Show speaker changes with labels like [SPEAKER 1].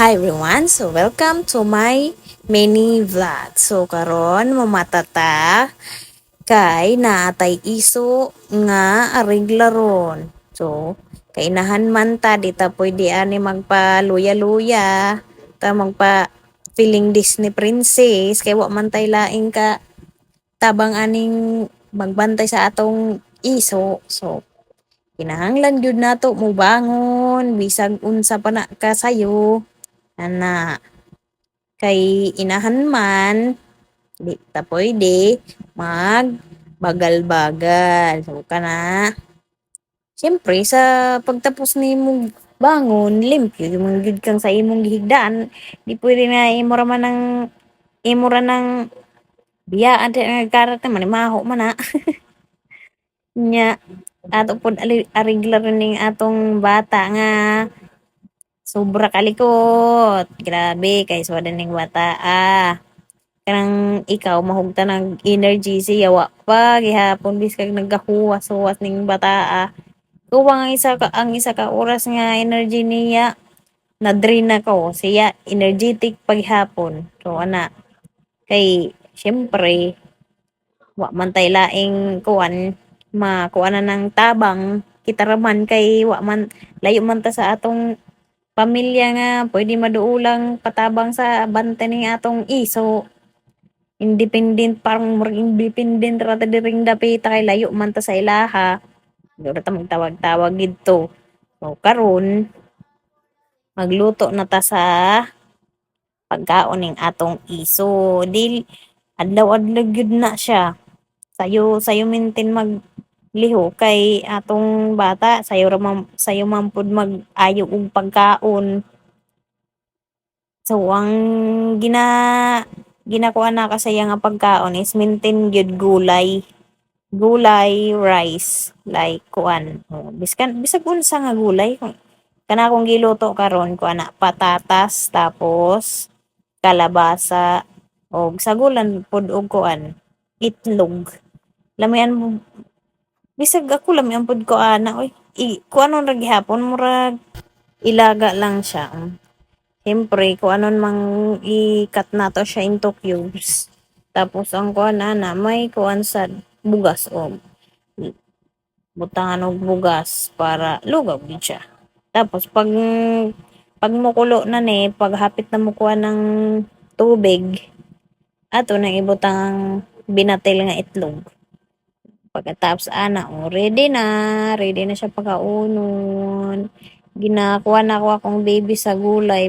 [SPEAKER 1] Hi everyone, so welcome to my mini vlog. So karon mamatata kay naatay iso nga ariglaron. So kainahan man ta di ta pwede ani magpaluya-luya, ta magpa feeling Disney princess kay wa man tay laing ka tabang aning magbantay sa atong iso. So kinahanglan gyud nato mo bangon bisag unsa pa na kasayo ana kay inahan man di ta pwede bagal-bagal so kana siyempre sa pagtapos nimong bangon limpyo gyud gyud kang sa imong gihigdaan di pwede na imo ra ng biyaan di nagkarat naman maho man na nya ato pod ariglar ning atong bata nga sobra kalikot grabe kay suwadan ning bata kanang ikaw mahugta ng energy siya wa pa gihapon biskag nagahuwas-huwas ning bata kuwang ang isa ka oras nga energy niya na-drain na ko siya energetic paghapon so ana kay siyempre wa man tay laing kuan makuanan ng tabang kita raman kay wa man layo man ta sa atong pamilya nga pwede maduulang patabang sa bante ning atong iso independent parang murag independent ra ta diring dapita kay layo man ta sa ilaha di ra ta magtawag-tawag didto so karon magluto na ta sa pagkaon ning atong iso dili adlaw-adlaw gyud na siya sayo maintain magliho kay atong bata sayo man pud mag-ayo og pagkaon so ang ginakuha na kasaya nga pagkaon is maintain gyud gulay, rice, like kuan, bisag unsa nga gulay kana akong giluto karon kuan na patatas tapos kalabasa og sagulan pod og kuan itlog. Lamian mo bisag ako lamian pod ko ana oy kuanon ra gihapon murag ilaga lang siya. Siyempre kung anon mang i-cut nato siya into cubes. Tapos ang kuan ana may kuan sa bugas o butangan og bugas para lugaw gid siya. Tapos pag mukulo na ni paghapit na mo kuha ng tubig ato nang ibutang ang binatil nga itlog. Pagkatapos ana ready na siya pagkaunon. Ginakuha na ako akong baby sa gulay